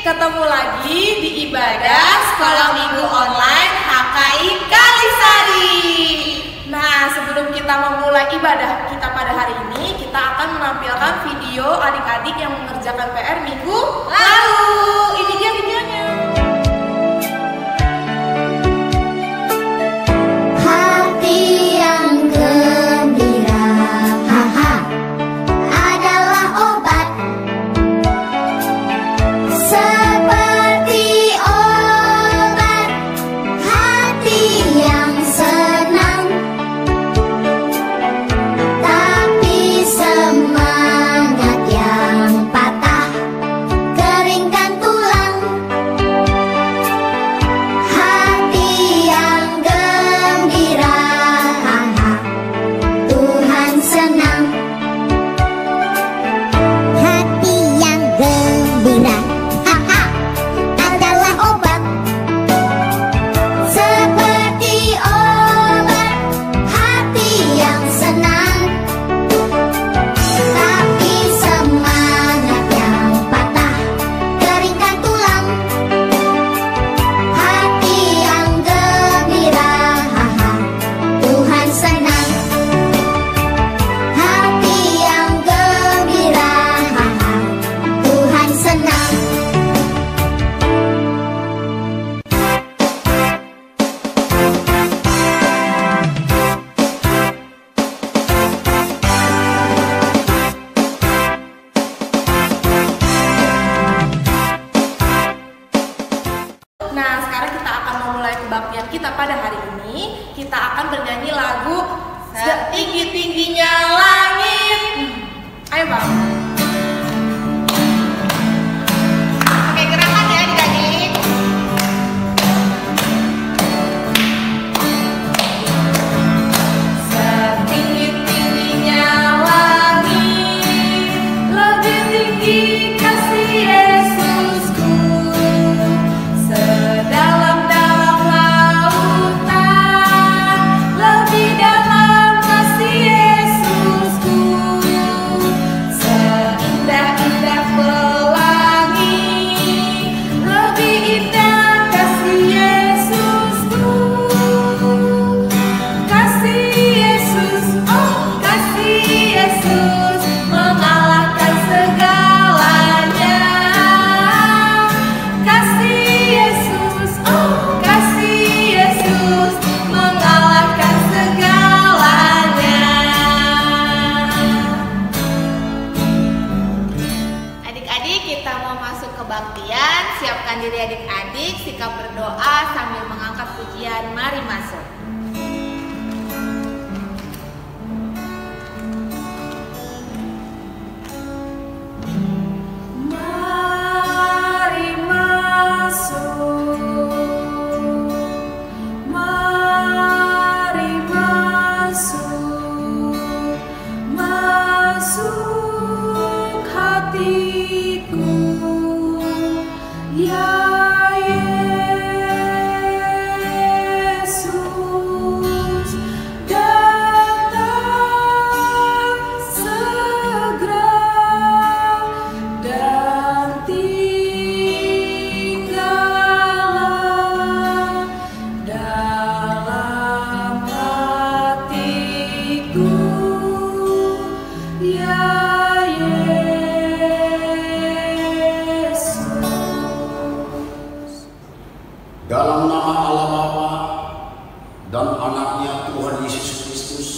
Ketemu lagi di ibadah Sekolah Minggu Online HKI Kalisari. Nah, sebelum kita memulai ibadah kita pada hari ini, kita akan menampilkan video adik-adik yang mengerjakan PR minggu lalu. Ini dia videonya. Hati yang gembira, haha, adalah obat. Seperti obat, hati yang senang. Tapi semangat yang patah keringkan tulang. Hati yang gembira, haha, Tuhan senang. Hati yang gembira, haha, adalah obat. Seperti obat, hati yang senang. Tapi semangat yang patah keringkan tulang. Hati yang gembira, haha, Tuhan senang. Hati yang gembira, haha, Tuhan senang. Nah, sekarang kita akan memulai kebaktian kita pada hari ini. Kita akan bernyanyi lagu Setinggi-tingginya Langit. Ayo, Bang. Oke, gerakan ya adik-adik. Setinggi-tingginya langit, lebih tinggi kasih Yesusku. Sedalam-dalam lautan, lebih dalam kasih Yesusku. Seindah-indah pelangi, lebih indah kasih Yesusku. Kasih Yesus, oh kasih Yesus, mengalahkan segalanya. Kasih Yesus, oh kasih Yesus, mengalahkan segalanya. Adik-adik, kita mau masuk kebaktian. Siapkan diri adik-adik, sikap berdoa sambil mengangkat pujian. Mari masuk. Mari masuk, mari masuk, masuk hatiku, ya Yesus, datang segera dan tinggallah dalam hatiku, ya Yesus. Dalam nama Allah Bapa dan anaknya Tuhan Yesus Kristus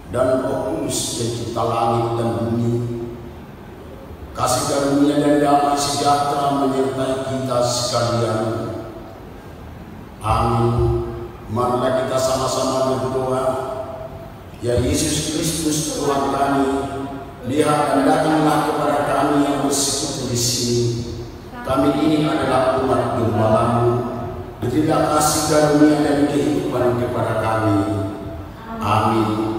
dan Roh Kudus yang cipta langit dan bumi, kasih karunia dan damai sejahtera menyertai kita sekalian. Amin. Marilah kita sama-sama berdoa. Ya Yesus Kristus Tuhan kami, lihat dan datanglah kepada kami yang bersekutu di sini. Kami ini adalah umat gembala-Mu. Berilah kasih karunia dan kehidupan kepada kami. Amin.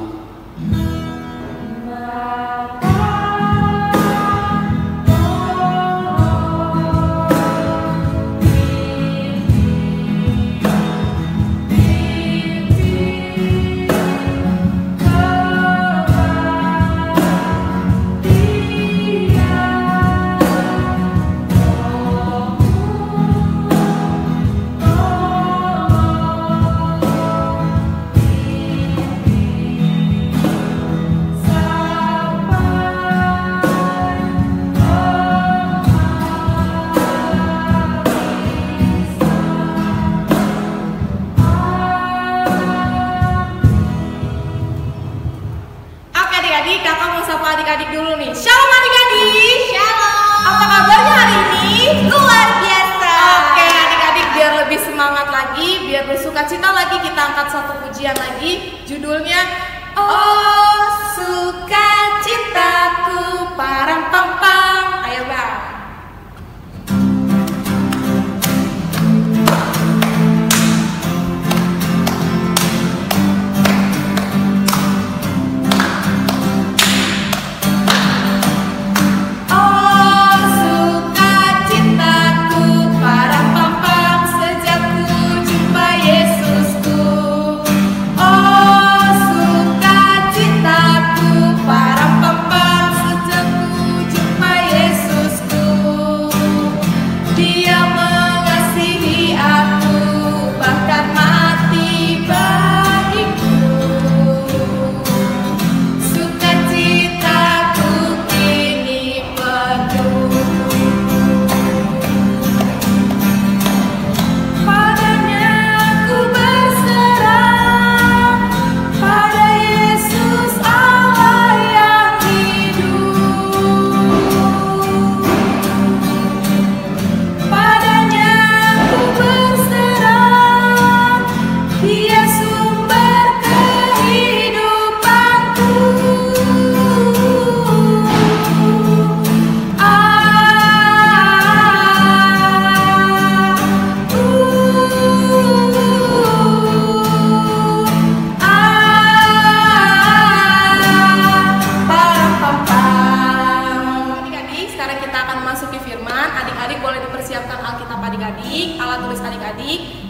Oh adik-adik, kakak mau sapa adik-adik dulu nih. Shalom adik-adik. Shalom. Apa kabarnya hari ini? Luar biasa. Oke adik-adik, biar lebih semangat lagi, biar bersukacita lagi, kita angkat satu pujian lagi. Judulnya Oh sukacitaku parang pam pam. Ayo bang.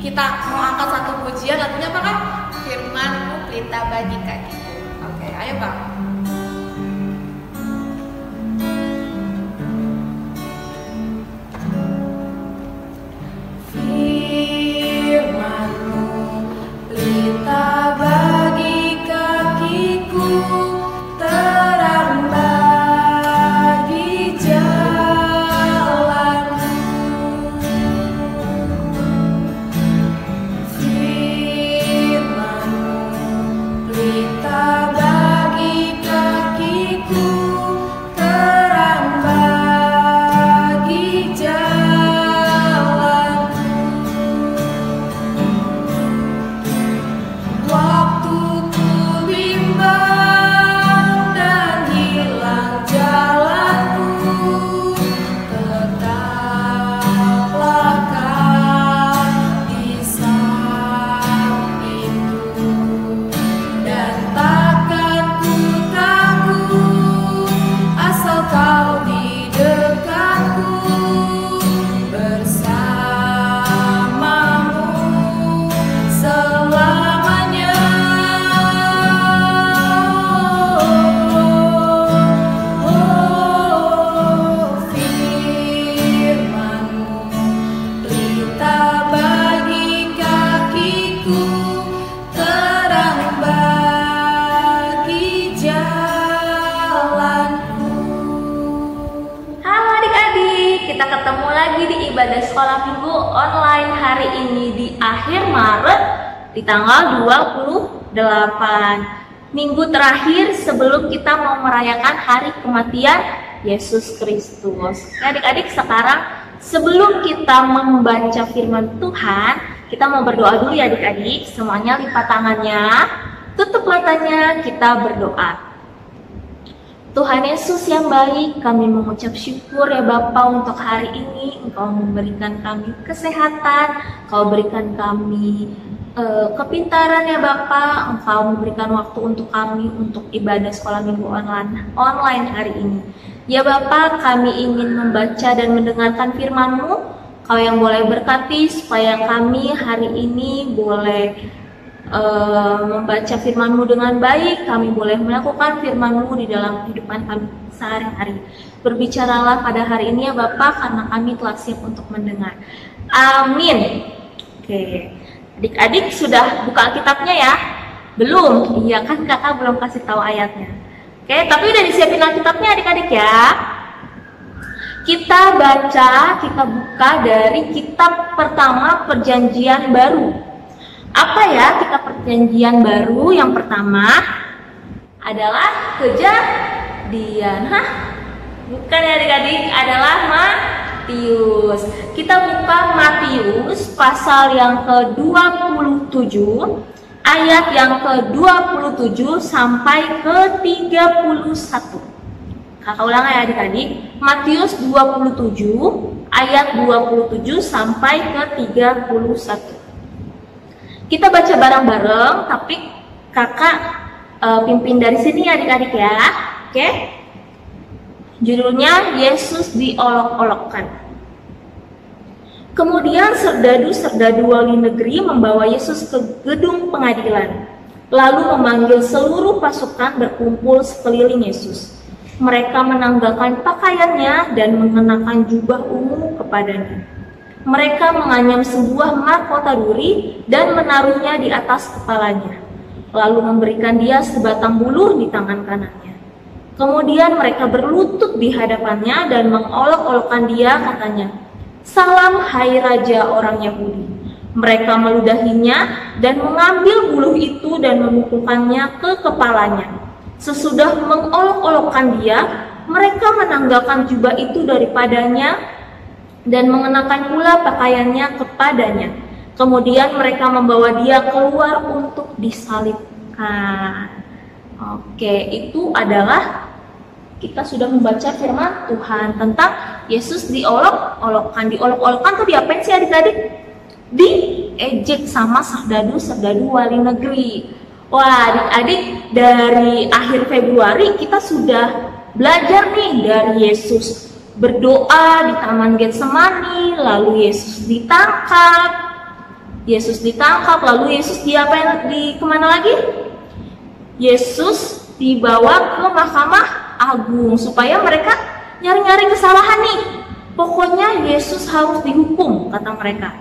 Kita mau angkat satu pujian, lagunya apa Kak? Firman-Mu pelita bagi kakiku. Oke, ayo Bang. Firman-Mu pelita bagi kakiku, terang bagi jalanku. Firman-Mu pelita bagi kakiku, terang bagi jalanku. Waktu ku bimbang dan hilang jalanku, tetaplah Kau di sampingku, dan takkan ku takut asal Kau di dekatku, bersamamu selamanya. Firman-Mu pelita bagi kakiku, terang bagi jalanku. Halo adik-adik, kita ketemu lagi di ibadah sekolah minggu online hari ini di akhir Maret di tanggal 28. Minggu terakhir sebelum kita mau merayakan hari kematian Yesus Kristus. Adik-adik, sekarang sebelum kita membaca firman Tuhan, kita mau berdoa dulu ya adik-adik. Semuanya lipat tangannya, tutup matanya, kita berdoa. Tuhan Yesus yang baik, kami mengucap syukur ya Bapa untuk hari ini. Engkau memberikan kami kesehatan, Engkau berikan kami kepintaran ya Bapa. Engkau memberikan waktu untuk kami untuk ibadah sekolah minggu online hari ini. Ya Bapa, kami ingin membaca dan mendengarkan firman-Mu. Kau yang boleh berkati supaya kami hari ini boleh membaca firman-Mu dengan baik, kami boleh melakukan firman-Mu di dalam kehidupan kami sehari-hari. Berbicaralah pada hari ini ya Bapak, karena kami telah siap untuk mendengar. Amin. Oke, adik-adik sudah buka Alkitabnya ya? Belum? Iya kan kakak belum kasih tahu ayatnya. Oke, tapi udah disiapin Alkitabnya adik-adik ya? Kita baca, kita buka dari kitab pertama Perjanjian Baru. Apa ya kitab Perjanjian Baru? Yang pertama adalah Kejadian. Bukan ya adik-adik, adalah Matius. Kita buka Matius pasal yang ke-27, ayat yang ke-27 sampai ke-31. Kakak ulang ya adik-adik, Matius 27 ayat 27 sampai ke-31. Kita baca bareng-bareng, tapi kakak pimpin dari sini adik-adik ya. Oke? Judulnya Yesus diolok-olokkan. Kemudian serdadu-serdadu wali negeri membawa Yesus ke gedung pengadilan, lalu memanggil seluruh pasukan berkumpul sekeliling Yesus. Mereka menanggalkan pakaiannya dan mengenakan jubah ungu kepadanya. Mereka menganyam sebuah mahkota duri dan menaruhnya di atas kepalanya, lalu memberikan dia sebatang buluh di tangan kanannya. Kemudian mereka berlutut di hadapannya dan mengolok-olokkan dia, katanya, "Salam hai Raja orang Yahudi." Mereka meludahinya dan mengambil buluh itu dan memukulkannya ke kepalanya. Sesudah mengolok-olokkan dia, mereka menanggalkan jubah itu daripadanya dan mengenakan pula pakaiannya kepadanya. Kemudian mereka membawa dia keluar untuk disalibkan. Oke, itu adalah kita sudah membaca firman Tuhan tentang Yesus diolok-olokkan. Diolok-olokkan tuh diapain sih adik-adik? Diejek sama serdadu-serdadu wali negeri. Wah, adik-adik, dari akhir Februari kita sudah belajar nih dari Yesus berdoa di Taman Getsemani, lalu Yesus ditangkap, lalu Yesus kemana lagi? Yesus dibawa ke Mahkamah Agung supaya mereka nyari-nyari kesalahan nih. Pokoknya Yesus harus dihukum, kata mereka.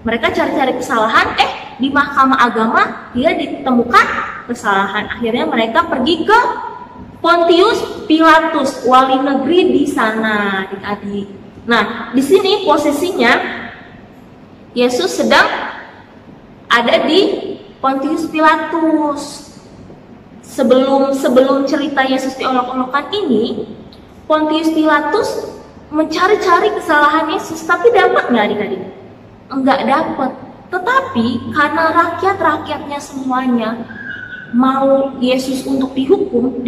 Mereka cari-cari kesalahan, di Mahkamah Agama dia ditemukan kesalahan. Akhirnya mereka pergi ke Pontius Pilatus, wali negeri di sana, adik-adik. Nah, di sini posisinya Yesus sedang ada di Pontius Pilatus. Sebelum cerita Yesus diolok-olokkan ini, Pontius Pilatus mencari-cari kesalahan Yesus, tapi dapat nggak adik-adik? Enggak dapat. Tetapi karena rakyat-rakyatnya semuanya mau Yesus untuk dihukum,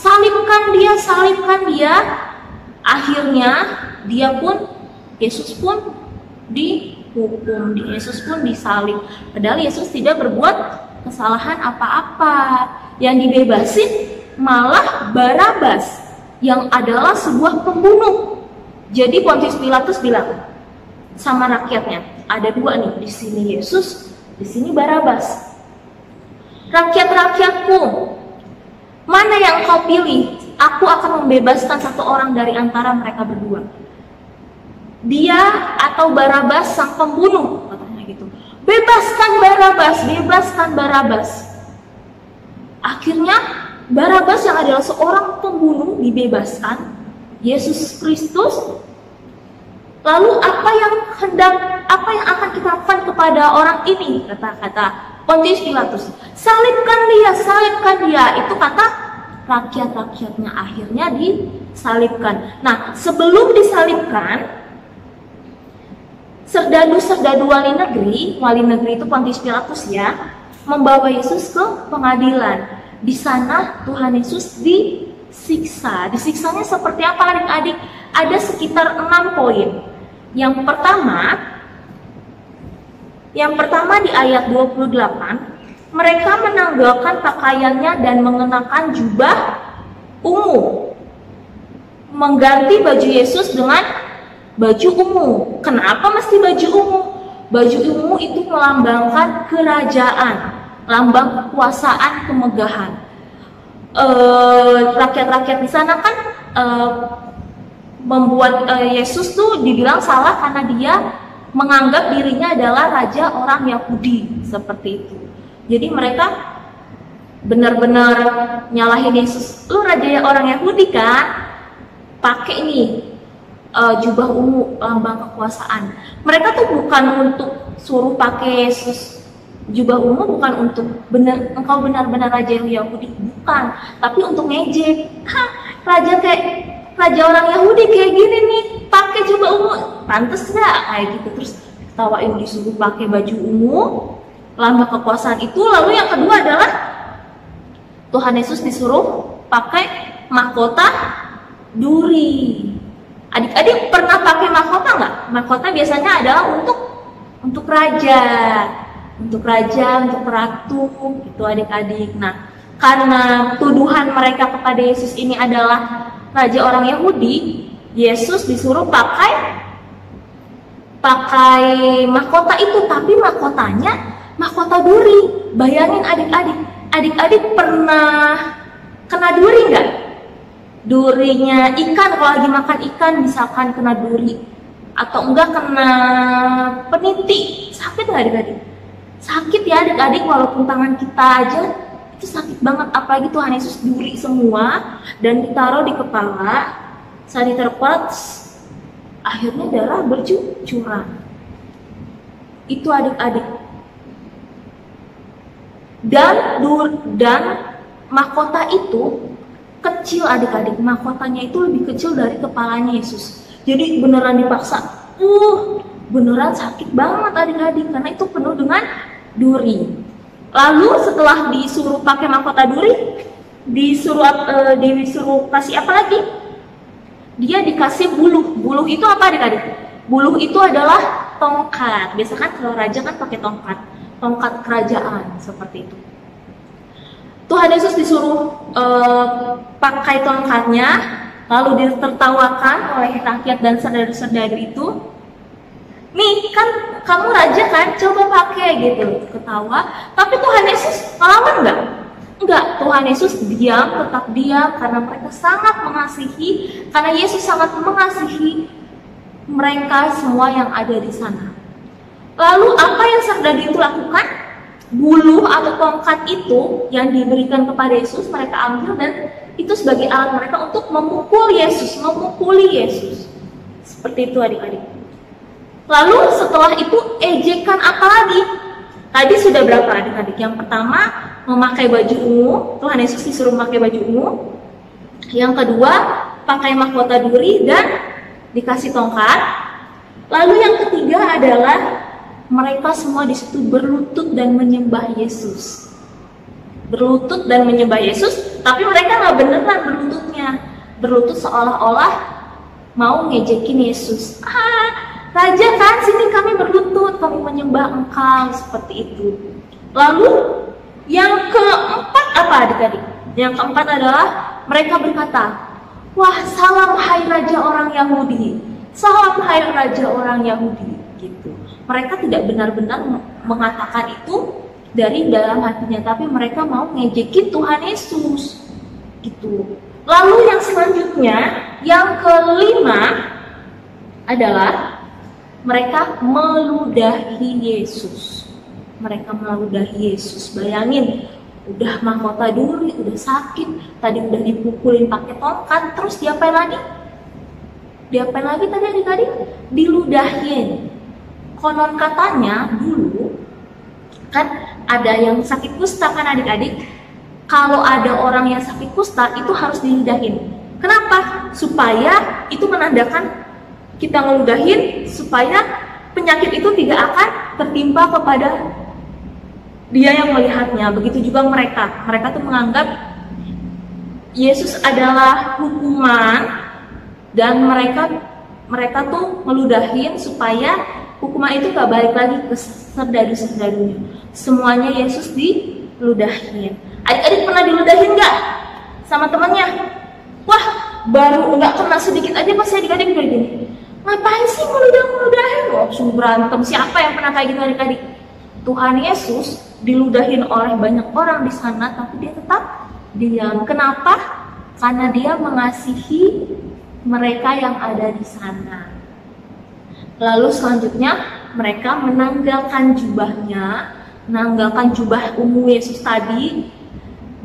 salibkan dia. Akhirnya Yesus pun dihukum, Yesus pun disalib. Padahal Yesus tidak berbuat kesalahan apa-apa. Yang dibebasin malah Barabas, yang adalah sebuah pembunuh. Jadi Pontius Pilatus bilang sama rakyatnya, ada dua nih, di sini Yesus, di sini Barabas. Rakyat-rakyatku, mana yang kau pilih? Aku akan membebaskan satu orang dari antara mereka berdua. Dia atau Barabas sang pembunuh, katanya gitu. Bebaskan Barabas. Akhirnya Barabas yang adalah seorang pembunuh dibebaskan. Yesus Kristus. Lalu apa yang akan kita lakukan kepada orang ini? Kata Pontius Pilatus, salibkan dia. Itu kata rakyat-rakyatnya. Akhirnya disalibkan. Nah, sebelum disalibkan, serdadu-serdadu wali negeri itu Pontius Pilatus ya, membawa Yesus ke pengadilan. Di sana Tuhan Yesus disiksa. Disiksanya seperti apa adik-adik? Ada sekitar 6 poin. Yang pertama di ayat 28, mereka menanggalkan pakaiannya dan mengenakan jubah ungu, mengganti baju Yesus dengan baju ungu. Kenapa mesti baju ungu? Baju ungu itu melambangkan kerajaan, lambang kekuasaan, kemegahan. Rakyat-rakyat di sana kan membuat Yesus tuh dibilang salah karena dia menganggap dirinya adalah raja orang Yahudi, seperti itu. Jadi mereka benar-benar nyalahin Yesus. Lu raja orang Yahudi kan? Pakai nih jubah ungu, lambang kekuasaan. Mereka tuh bukan untuk suruh pakai Yesus Jubah ungu bukan untuk engkau benar-benar raja Yahudi, bukan, tapi untuk ngejek. Raja orang Yahudi kayak gini nih, pakai jubah ungu, pantes nggak kayak gitu. Terus ketawain, disuruh pakai baju ungu, lambang kekuasaan itu. Lalu yang kedua adalah Tuhan Yesus disuruh pakai mahkota duri. Adik-adik pernah pakai mahkota nggak? Mahkota biasanya adalah untuk raja, untuk ratu, gitu adik-adik. Nah, karena tuduhan mereka kepada Yesus ini adalah raja orang Yahudi, Yesus disuruh pakai mahkota itu, tapi mahkotanya mahkota duri. Bayangin adik-adik pernah kena duri nggak? Durinya ikan, kalau lagi makan ikan misalkan kena duri, atau enggak kena peniti, sakit nggak adik-adik? Sakit ya adik-adik, walaupun tangan kita aja itu sakit banget, apalagi Tuhan Yesus duri semua dan ditaruh di kepala. Saat diterpot, akhirnya darah bercucuran. Itu adik-adik. Dan mahkota itu kecil adik-adik, mahkotanya itu lebih kecil dari kepalanya Yesus. Jadi beneran dipaksa, beneran sakit banget adik-adik, karena itu penuh dengan duri. Lalu setelah disuruh pakai mahkota duri, disuruh kasih apa lagi? Dia dikasih buluh. Buluh itu apa adik-adik? Buluh itu adalah tongkat. Biasa kan kalau raja kan pakai tongkat kerajaan seperti itu. Tuhan Yesus disuruh pakai tongkatnya, lalu ditertawakan oleh rakyat dan saudara-saudara itu. Nih kan kamu raja kan, coba pakai gitu, ketawa. Tapi Tuhan Yesus ngelawan nggak? Enggak, Tuhan Yesus tetap diam karena mereka sangat mengasihi, karena Yesus sangat mengasihi mereka semua yang ada di sana. Lalu apa yang saudara itu lakukan? Buluh atau tongkat itu yang diberikan kepada Yesus mereka ambil, dan itu sebagai alat mereka untuk memukuli Yesus. Seperti itu adik-adik. Lalu setelah itu ejekan apa lagi? Tadi sudah berapa adik-adik? Yang pertama memakai baju ungu, Tuhan Yesus disuruh memakai baju ungu. Yang kedua pakai mahkota duri dan dikasih tongkat. Lalu yang ketiga adalah mereka semua di situ berlutut dan menyembah Yesus. Berlutut dan menyembah Yesus, tapi mereka nggak beneran berlututnya. Berlutut seolah-olah mau ngejekin Yesus. Raja kan, sini kami berlutut, kami menyembah Engkau, seperti itu. Lalu yang keempat apa adik-adik? Yang keempat adalah mereka berkata, wah, salam hai Raja orang Yahudi, salam hai Raja orang Yahudi, gitu. Mereka tidak benar-benar mengatakan itu dari dalam hatinya, tapi mereka mau ngejekin Tuhan Yesus, gitu. Lalu yang selanjutnya, yang kelima adalah mereka meludahi Yesus. Mereka meludahi Yesus. Bayangin, udah mahkota duri, udah sakit, tadi udah dipukulin pakai tongkat, terus diapain lagi? Diapain lagi tadi adik-adik? Diludahin. Konon katanya dulu kan ada yang sakit kusta kan adik-adik. Kalau ada orang yang sakit kusta itu harus diludahin. Kenapa? Supaya itu menandakan kita ngeludahin supaya penyakit itu tidak akan tertimpa kepada dia yang melihatnya. Begitu juga mereka tuh menganggap Yesus adalah hukuman, dan mereka tuh ngeludahin supaya hukuman itu gak balik lagi ke saudara-saudaranya. Semuanya Yesus diludahin. Adik-adik pernah diludahin nggak sama temannya? Wah, baru nggak kena sedikit aja pasti adik-adik kayak gini. Ngapain sih ngeludahin? Langsung berantem. Siapa yang pernah kayak gitu adik-adik? Tuhan Yesus diludahin oleh banyak orang di sana, tapi dia tetap diam. Kenapa? Karena dia mengasihi mereka yang ada di sana. Lalu selanjutnya mereka menanggalkan jubahnya, menanggalkan jubah ungu Yesus tadi,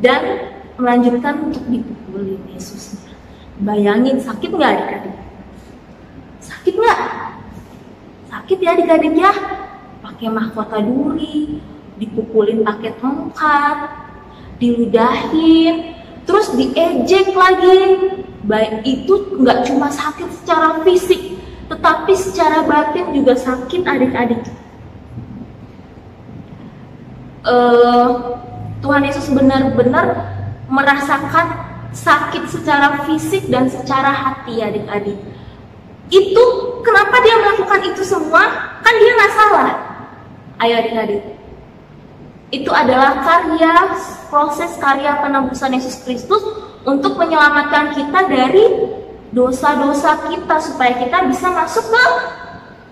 dan melanjutkan untuk dipukulin Yesusnya. Bayangin, sakit nggak adik-adik? Sakit nggak? Sakit ya adik-adik ya? Pakai mahkota duri, dipukulin pakai tongkat, diludahin, terus diejek lagi. Baik itu nggak cuma sakit secara fisik, tetapi secara batin juga sakit adik-adik. Tuhan Yesus benar-benar merasakan sakit secara fisik dan secara hati adik-adik. Itu kenapa dia melakukan itu semua? Kan dia nggak salah. Ayo adik-adik, itu adalah proses karya penebusan Yesus Kristus untuk menyelamatkan kita dari dosa-dosa kita supaya kita bisa masuk ke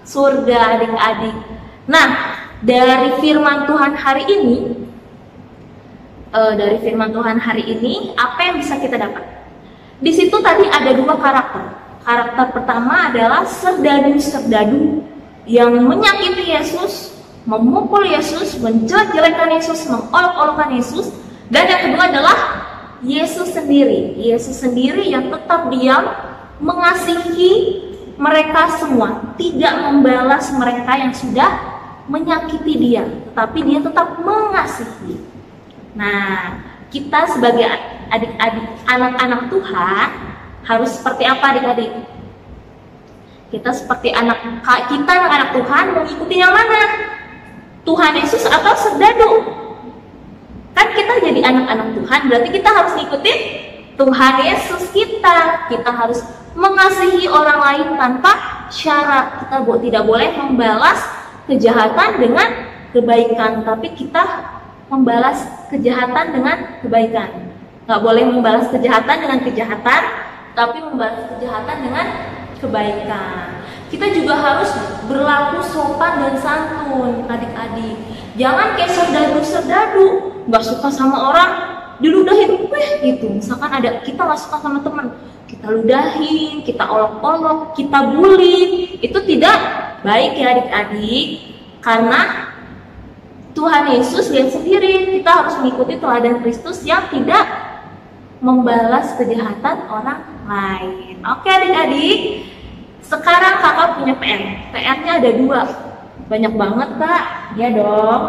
surga adik-adik. Nah, dari firman Tuhan hari ini, apa yang bisa kita dapat? Di situ tadi ada dua karakter. Karakter pertama adalah serdadu-serdadu yang menyakiti Yesus, memukul Yesus, menjelek-jelekan Yesus, mengolok-olokkan Yesus. Dan yang kedua adalah Yesus sendiri yang tetap diam, mengasihi mereka semua, tidak membalas mereka yang sudah menyakiti dia, tetapi dia tetap mengasihi. Nah, kita sebagai adik-adik, anak-anak Tuhan harus seperti apa adik-adik? Kita seperti anak Tuhan mengikuti yang mana? Tuhan Yesus atau serdadu? Kan kita jadi anak-anak Tuhan, berarti kita harus ngikutin Tuhan Yesus kita. Kita harus mengasihi orang lain tanpa syarat. Kita tidak boleh membalas kejahatan dengan kebaikan, tapi kita membalas kejahatan dengan kebaikan. Nggak boleh membalas kejahatan dengan kejahatan, tapi membalas kejahatan dengan kebaikan. Kita juga harus berlaku sopan dan santun adik-adik. Jangan kayak serdadu-serdadu, nggak suka sama orang diludahin, gitu. Misalkan kita nggak suka sama teman, kita ludahin, kita olok-olok, kita bully. Itu tidak baik ya adik-adik. Karena Tuhan Yesus lihat sendiri, kita harus mengikuti teladan Kristus yang tidak membalas kejahatan orang lain. Oke adik-adik, sekarang kakak punya PR. PR-nya ada 2. Banyak banget kak, ya dong.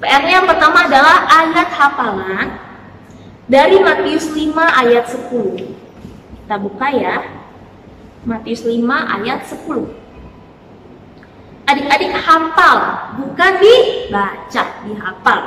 PR-nya yang pertama adalah ayat hafalan dari Matius 5 ayat 10. Kita buka ya, Matius 5 ayat 10. Adik-adik hafal, bukan dibaca, dihafal.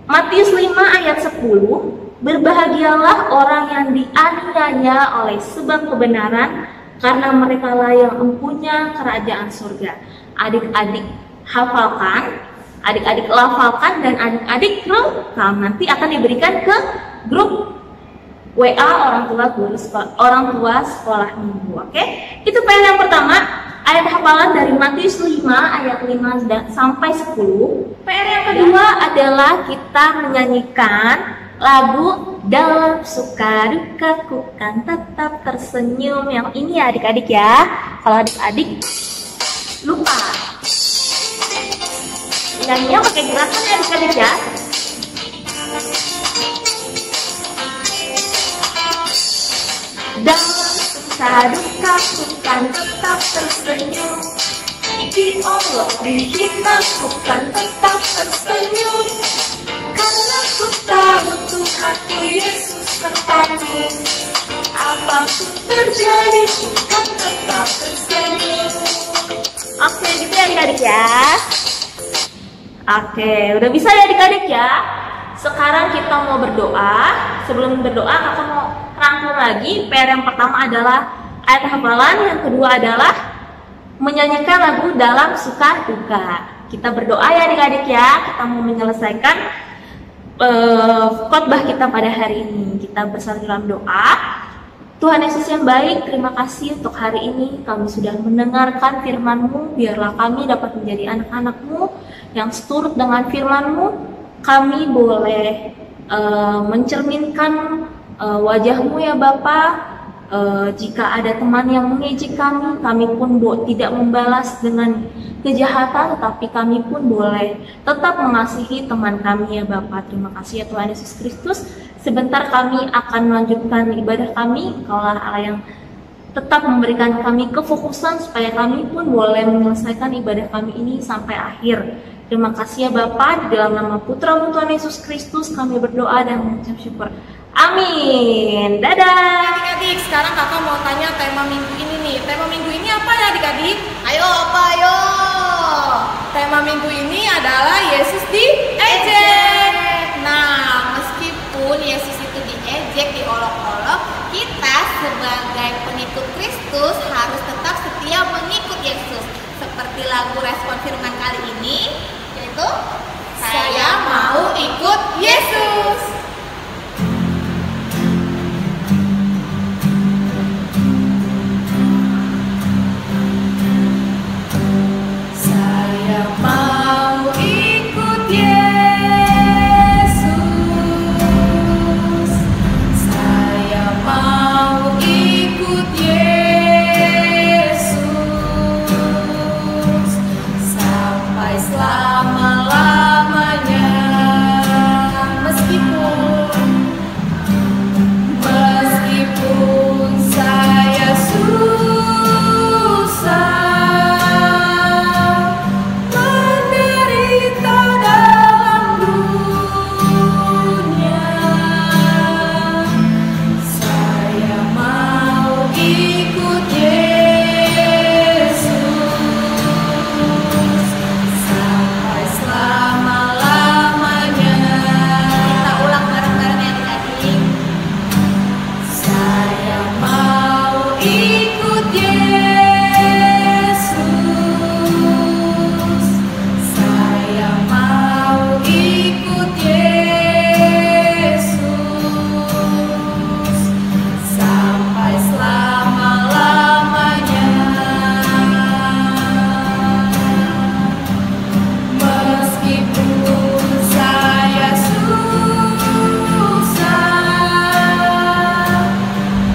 Matius 5 ayat 10, berbahagialah orang yang dianiaya oleh sebab kebenaran, karena mereka lah yang mempunyai kerajaan surga. Adik-adik hafalkan, adik-adik lafalkan, dan adik-adik rekam. Nanti akan diberikan ke grup WA orang tua sekolah minggu. Oke? Itu PR yang pertama, ayat hafalan dari Matius 5 ayat 5 sampai 10. PR yang kedua adalah kita menyanyikan lagu dalam suka dukaku kan tetap tersenyum. Yang ini ya adik-adik ya. Kalau adik-adik lupa nyanyinya pakai gerakan ya adik-adik ya. Dalam suka dukaku kan tetap tersenyum, diolok dihina ku kan tetap tersenyum, karena ku tahu Tuhanku Yesus sertaku. Apapun terjadi, ku kan tetap tersenyum. Oke, gitu ya adik-adik ya. Oke, udah bisa ya adik-adik ya. Sekarang kita mau berdoa. Sebelum berdoa, kakak mau rangkum lagi. PR yang pertama adalah ayat hafalan, yang kedua adalah menyanyikan lagu dalam suka duka. Kita berdoa ya adik-adik ya. Kita mau menyelesaikan khotbah kita pada hari ini. Kita bersatu dalam doa. Tuhan Yesus yang baik, terima kasih untuk hari ini kami sudah mendengarkan firman-Mu. Biarlah kami dapat menjadi anak-anak-Mu yang seturut dengan firman-Mu. Kami boleh mencerminkan wajah-Mu ya Bapa. Jika ada teman yang mengejek kami pun tidak membalas dengan kejahatan, tetapi kami pun boleh tetap mengasihi teman kami ya Bapa. Terima kasih ya Tuhan Yesus Kristus. Sebentar kami akan melanjutkan ibadah kami. Kaulah Allah yang tetap memberikan kami kefokusan supaya kami pun boleh menyelesaikan ibadah kami ini sampai akhir. Terima kasih ya Bapak, di dalam nama Putra-Mu Tuhan Yesus Kristus kami berdoa dan mengucap syukur. Amin. Dadah. Adik-adik, sekarang kakak mau tanya tema minggu ini nih. Tema minggu ini apa ya adik-adik? Ayo apa ayo? Tema minggu ini adalah Yesus diejek. Nah, meskipun Yesus itu diejek, diolok-olok, kita sebagai pengikut Kristus harus tetap setia mengikut Yesus. Seperti lagu respon firman kali ini, yaitu Saya mau ikut Yesus. Saya mau ikut Yesus. Saya mau ikut Yesus sampai selama-lamanya. Meskipun saya susah menderita dalam dunia, saya mau ikut Yesus sampai selama-lamanya. kita ulang bareng-bareng ya adik-adik. Saya mau ikut Yesus. Saya mau ikut Yesus sampai selama-lamanya. Meskipun saya susah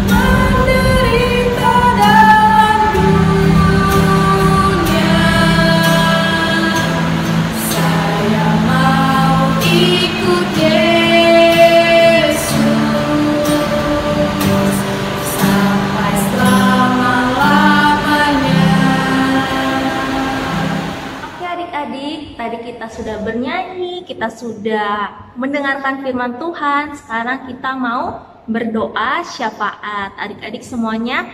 menderita dalam dunia, saya mau ikut Yesus sampai selama-lamanya. Oke adik-adik, tadi kita sudah bernyanyi, kita sudah mendengarkan firman Tuhan. Sekarang kita mau berdoa syafaat. Adik-adik semuanya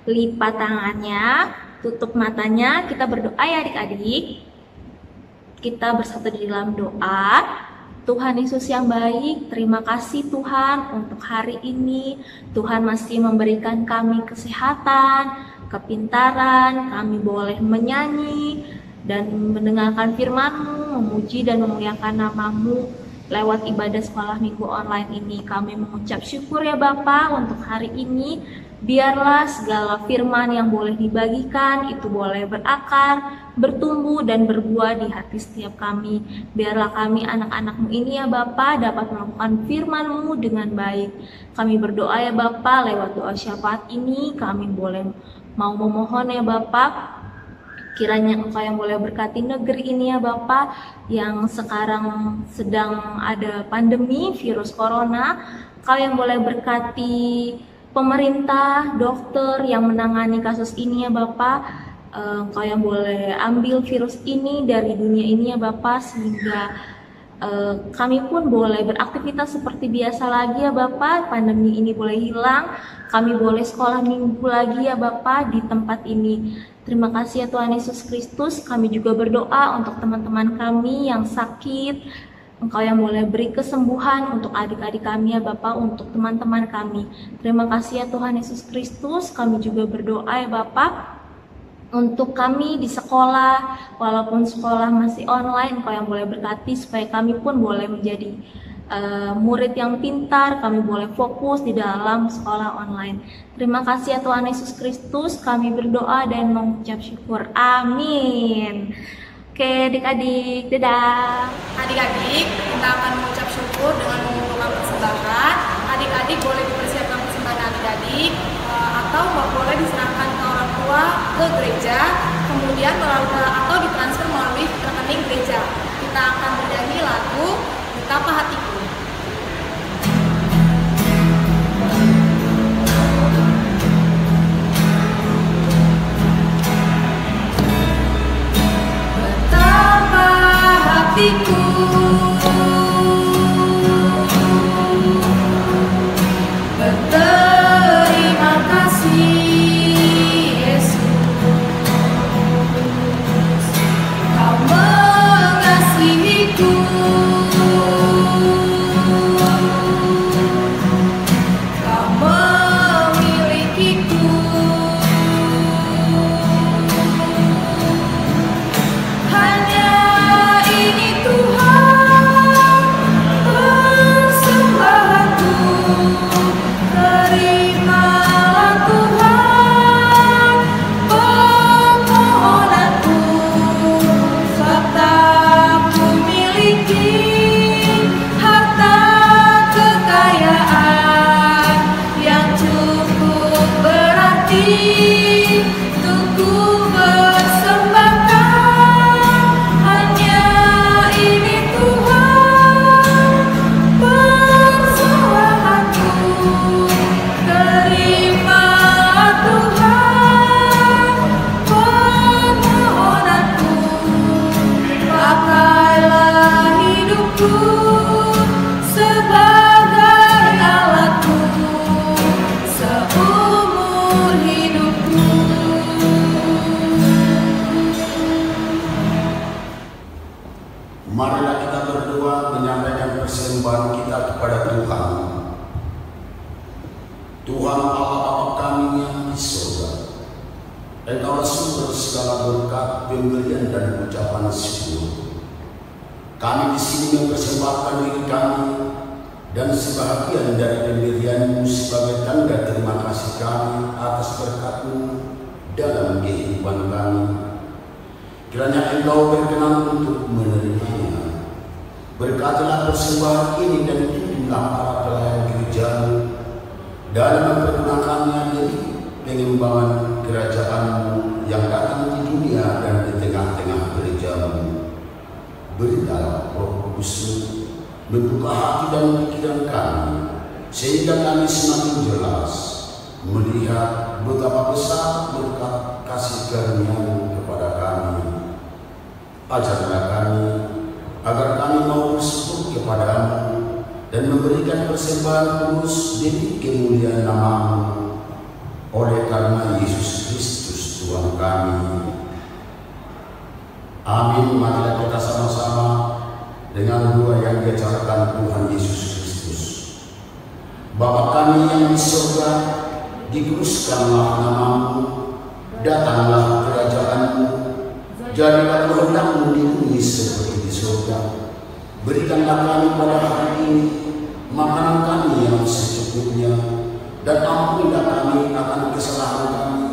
lipat tangannya, tutup matanya, kita berdoa ya adik-adik. Kita bersatu di dalam doa. Tuhan Yesus yang baik, terima kasih Tuhan untuk hari ini. Tuhan masih memberikan kami kesehatan, kepintaran, kami boleh menyanyi dan mendengarkan firman-Mu, memuji dan memuliakan nama-Mu lewat ibadah sekolah minggu online ini. Kami mengucap syukur ya Bapa untuk hari ini. Biarlah segala firman yang boleh dibagikan itu boleh berakar, bertumbuh dan berbuah di hati setiap kami. Biarlah kami anak-anak-Mu ini ya Bapa dapat melakukan firman-Mu dengan baik. Kami berdoa ya Bapa lewat doa syafaat ini kami boleh mau memohon ya Bapa, kiranya Engkau yang boleh berkati negeri ini ya Bapa, yang sekarang sedang ada pandemi virus corona. Engkau yang boleh berkati pemerintah, dokter yang menangani kasus ini ya Bapa. Engkau yang boleh ambil virus ini dari dunia ini ya Bapa, sehingga kami pun boleh beraktivitas seperti biasa lagi ya Bapa. Pandemi ini boleh hilang, kami boleh sekolah minggu lagi ya Bapa di tempat ini. Terima kasih ya Tuhan Yesus Kristus. Kami juga berdoa untuk teman-teman kami yang sakit. Engkau yang boleh beri kesembuhan untuk adik-adik kami ya Bapa, untuk teman-teman kami. Terima kasih ya Tuhan Yesus Kristus. Kami juga berdoa ya Bapa untuk kami di sekolah, walaupun sekolah masih online. Engkau yang boleh berkati supaya kami pun boleh menjadi murid yang pintar, kami boleh fokus di dalam sekolah online. Terima kasih ya Tuhan Yesus Kristus. Kami berdoa dan mengucap syukur. Amin. Oke adik-adik, dadah. Adik-adik, kita akan mengucap syukur dengan mengumpulkan persembahan. Adik-adik boleh dipersiapkan persembahan adik-adik, atau boleh diserahkan ke orang tua ke gereja, kemudian atau ditransfer melalui rekening gereja. Kita akan bernyanyi lagu Betapa Hatiku. Betapa Marilah kita berdoa menyampaikan persembahan kita kepada Tuhan. Tuhan Allah Bapa kami yang di surga, Engkaulah sumber segala berkat, pemberian dan ucapan syukur. Kami di sini mempersembahkan diri kami dan sebahagian dari pemberian-Mu sebagai tanda terima kasih kami atas berkat-Mu dalam kehidupan kami. Kiranya Engkau berkenan untuk menerimanya. Berkatilah persembahan ini dan pimpinlah para pelayan gereja-Mu dalam mempergunakannya demi pengembangan kerajaan-Mu yang datang di dunia dan di tengah-tengah gereja-Mu. Berilah Roh Kudus-Mu membuka hati dan pikiran kami, sehingga kami semakin jelas melihat betapa besar berkat kasih karunia-Mu kepada kami. Ajarlah kami agar kami mau bersyukur kepada-Mu dan memberikan persembahan kudus demi kemuliaan nama-Mu, oleh karena Yesus Kristus Tuhan kami. Amin. Marilah kita sama-sama dengan doa yang diajarkan Tuhan Yesus Kristus. Bapa kami yang di surga, dikuduskanlah nama-Mu, datanglah kerajaan-Mu, jadilah kehendak-Mu di bumi seperti di surga. Berikanlah kami pada hari ini makanan kami yang secukupnya, dan ampunilah kami akan kesalahan kami,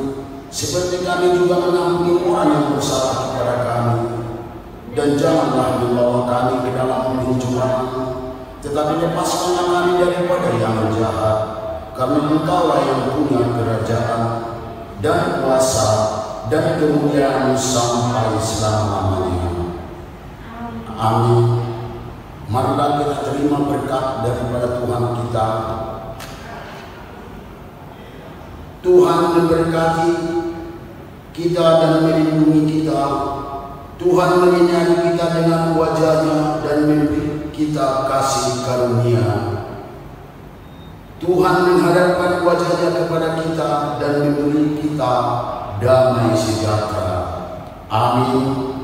seperti kami juga mengampuni orang yang bersalah kepada kami. Dan janganlah membawa kami ke dalam pencobaan, tetapi lepaskanlah kami daripada yang jahat, karena Engkaulah yang punya kerajaan dan kuasa dan kemuliaan sampai selama-lamanya. Amin. Marilah kita terima berkat daripada Tuhan kita. Tuhan memberkati kita dan melindungi kita. Tuhan menyinari kita dengan wajah-Nya dan memberi kita kasih karunia. Tuhan menghadapkan wajah-Nya kepada kita dan memberi kita damai sejahtera. Amin.